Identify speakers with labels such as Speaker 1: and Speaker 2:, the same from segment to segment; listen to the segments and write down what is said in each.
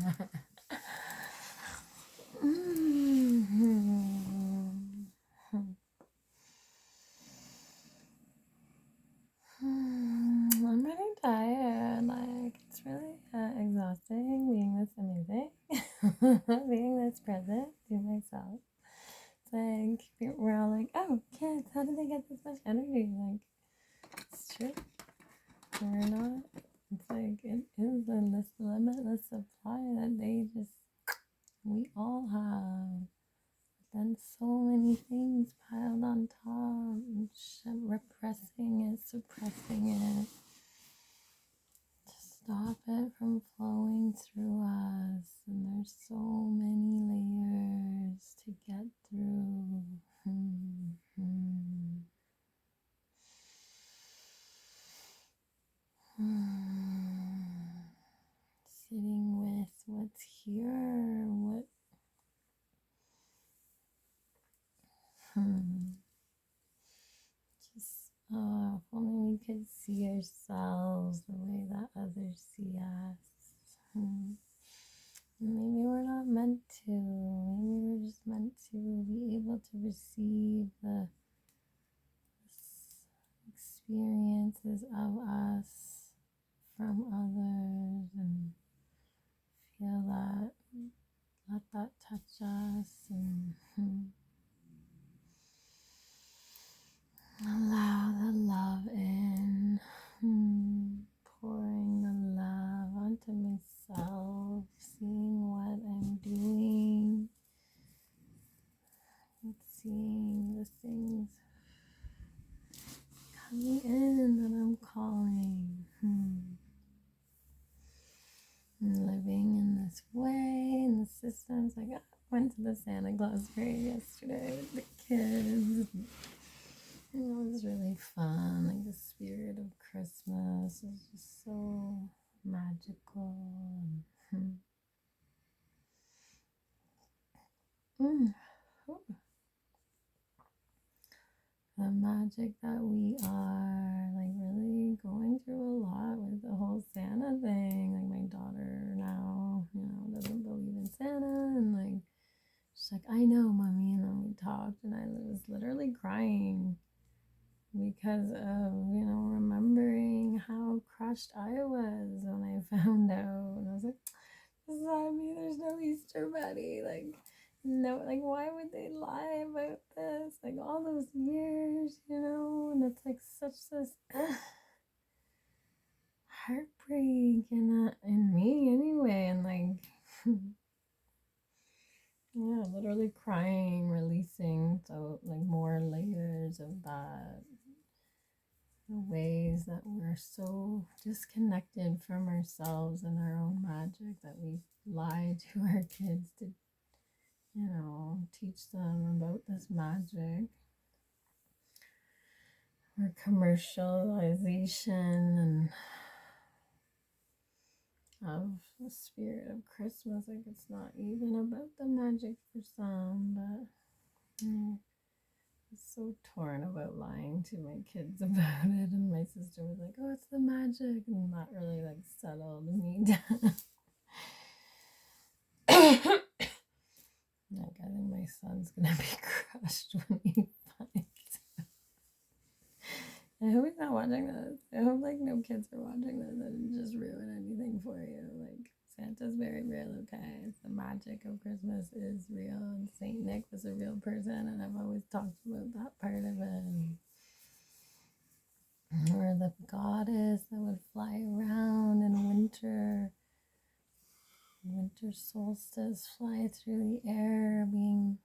Speaker 1: I'm pretty tired. Like, it's really exhausting being this amazing, being this present to myself. It's like, we're all like, oh, kids, how did they get this much energy? Like, it's true. We're not. It's like, it is a limitless supply that we all have. Then so many things piled on top, repressing it, suppressing it, to stop it from flowing through us. And there's so many layers to get through. Sitting with what's here, just if only we could see ourselves the way that others see us. Maybe we're not meant to. Maybe we're just meant to be able to receive the experiences of us from others and feel that, let that touch us, and allow the love in, pouring the love onto myself, seeing what I'm doing, and seeing the things coming in that I'm calling. Living in this way, in the systems. Like, I went to the Santa Claus parade yesterday with the kids. It was really fun. Like, the spirit of Christmas is just so magical. The magic that we are, like, really going through a lot with the whole Santa thing. Like, my daughter now, doesn't believe in Santa, and like, she's like, I know, mommy. And then we talked, and I was literally crying because of, remembering how crushed I was when I found out. And I was like, does that mean there's no Easter Bunny? Like, no, like, why would they lie about this? Like, all those years, and it's like such this heartbreak in me anyway. And like, yeah, literally crying, releasing, so like more layers of that. The ways that we're so disconnected from ourselves and our own magic that we lie to our kids to, teach them about this magic. Or commercialization and of the spirit of Christmas. Like, it's not even about the magic for some, but I'm so torn about lying to my kids about it. And my sister was like, oh, it's the magic, and that really like settled me down. Like, I think my son's gonna be crushed when he finds out. I hope he's not watching this. I hope like no kids are watching this and just ruin anything for you. Like, Santa's very real, okay? The magic of Christmas is real, and Saint Nick was a real person, and I've always talked about that part of it. Or the goddess that would fly around in winter solstice, fly through the air, being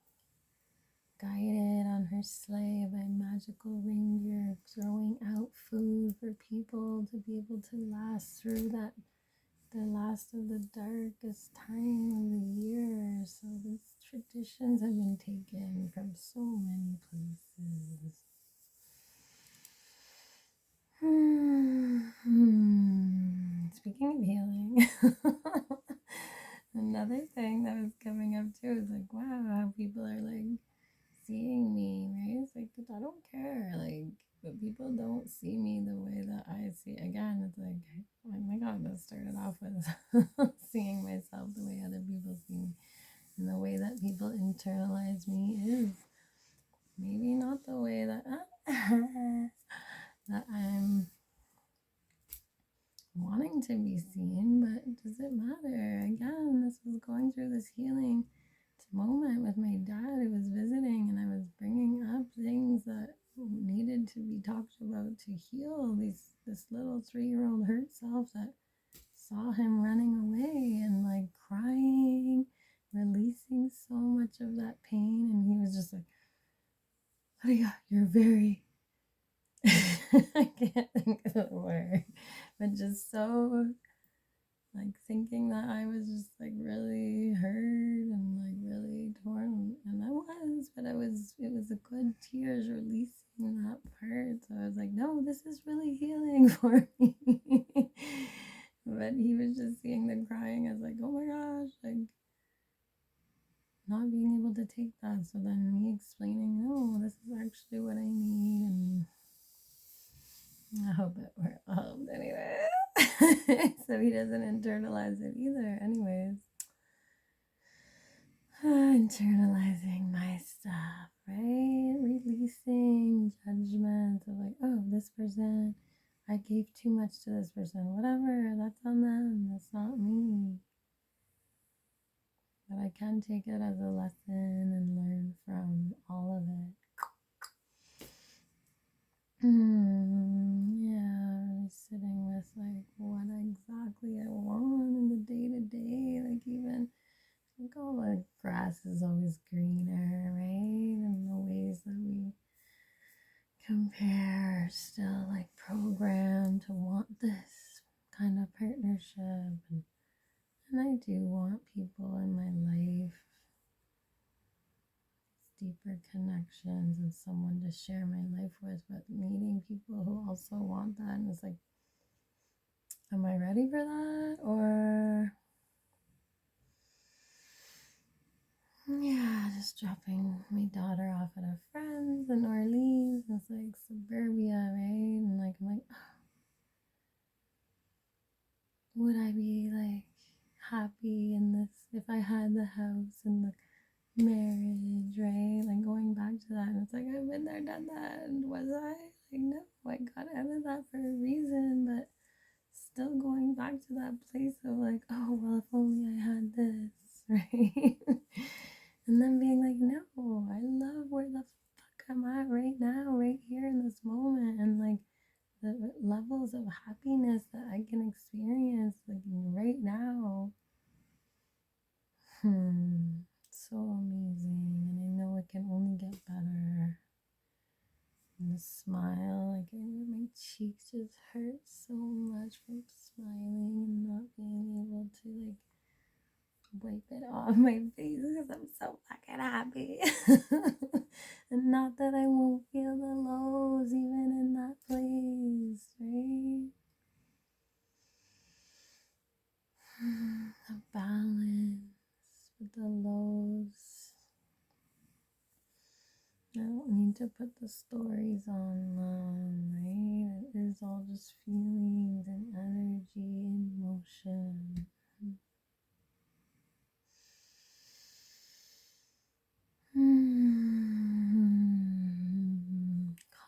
Speaker 1: guided on her sleigh by magical reindeer, throwing out food for people to be able to last through the last of the darkest time of the year. So these traditions have been taken from so many places. Speaking of healing, another thing that was coming up too is like, wow, how people are like seeing me, right? It's like, I don't care, like, but people don't see me the way that I see. Again, it's like, oh my god, this started off with seeing myself the way wanting to be seen, but does it matter? Again, this was going through this healing moment with my dad who was visiting, and I was bringing up things that needed to be talked about to heal this little 3-year-old hurt self that saw him running away and like crying, releasing so much of that pain, and he was just like, Lydia, you're very I can't think of the word, but just so like thinking that I was just like really hurt and like really torn, and I was, but it was a good tears releasing that part. So I was like, no, this is really healing for me. But he was just seeing the crying as like, oh my gosh, like not being able to take that. So then me explaining, no, this is actually what I need, and I hope it helped anyway. So he doesn't internalize it either. Anyways, internalizing my stuff, right? Releasing judgments of like, oh, this person, I gave too much to this person. Whatever, that's on them. That's not me. But I can take it as a lesson and learn from all of it. Yeah, really sitting with like what exactly I want in the day-to-day, like even like all the grass is always greener, right? And the ways that we compare are still like programmed to want this kind of partnership, and I do want people in my life, deeper connections and someone to share my life with, but meeting people who also want that, and it's like, am I ready for that? Or yeah, just dropping my daughter off at her friends in Orleans. It's like suburbia, right? And like I'm like, oh, would I be like happy in this if I had the house and the marriage, right? Like going back to that, and it's like I've been there, done that, and was I? Like no, I got out of that for a reason, but still going back to that place of like, oh well, if only I had this, right? And then being like, no, I love where the fuck I'm at right now, right here in this moment, and like the levels of happiness that I can experience like right now. So amazing, and I know it can only get better. And the smile, like my cheeks just hurt so much from smiling and not being able to like wipe it off my face because I'm so fucking happy. And not that I won't feel the lows even in that place, right? A balance with the lows. I don't need to put the stories on them, right? It is all just feelings and energy and motion.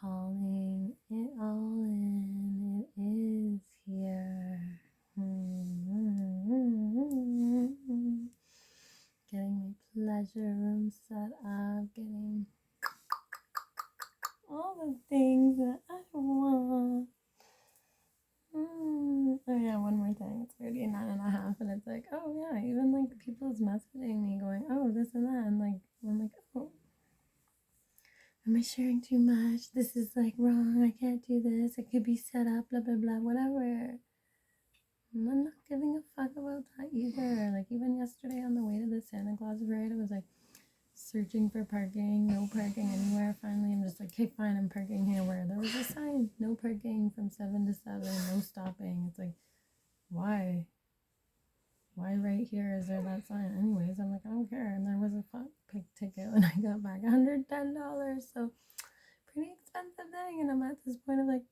Speaker 1: Calling it all in, it is here. Getting my pleasure room set up, getting all the things that I want. Oh yeah, one more thing. It's 39.5, and it's like, oh yeah, even like people's messaging me going, oh, this and that, and like I'm like, oh, am I sharing too much? This is like wrong. I can't do this. It could be set up, blah blah blah, whatever. And I'm not giving a fuck about that either. Like even yesterday on the way to the Santa Claus parade, I was like searching for parking, no parking anywhere. Finally, I'm just like, okay, fine, I'm parking here where there was a sign, no parking from 7 to 7, no stopping. It's like, why? Why right here is there that sign? Anyways, I'm like, I don't care. And there was a fuck pick ticket when I got back, $110. So pretty expensive thing. And I'm at this point of like,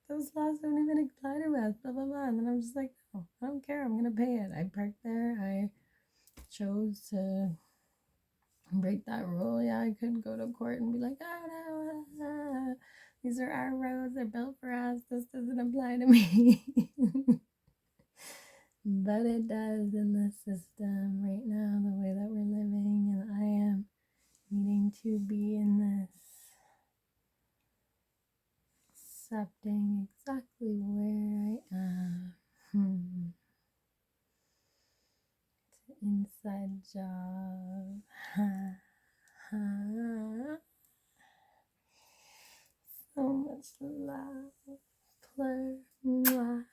Speaker 1: those laws don't even apply to us, blah, blah, blah. And then I'm just like, no, I don't care. I'm going to pay it. I parked there. I chose to break that rule. Yeah, I could go to court and be like, oh no, these are our roads. They're built for us. This doesn't apply to me. but it does in the system right now, the way that we're living, and I am needing to be in this, accepting exactly where I am. It's an inside job. So much love. PLUR. Mwah.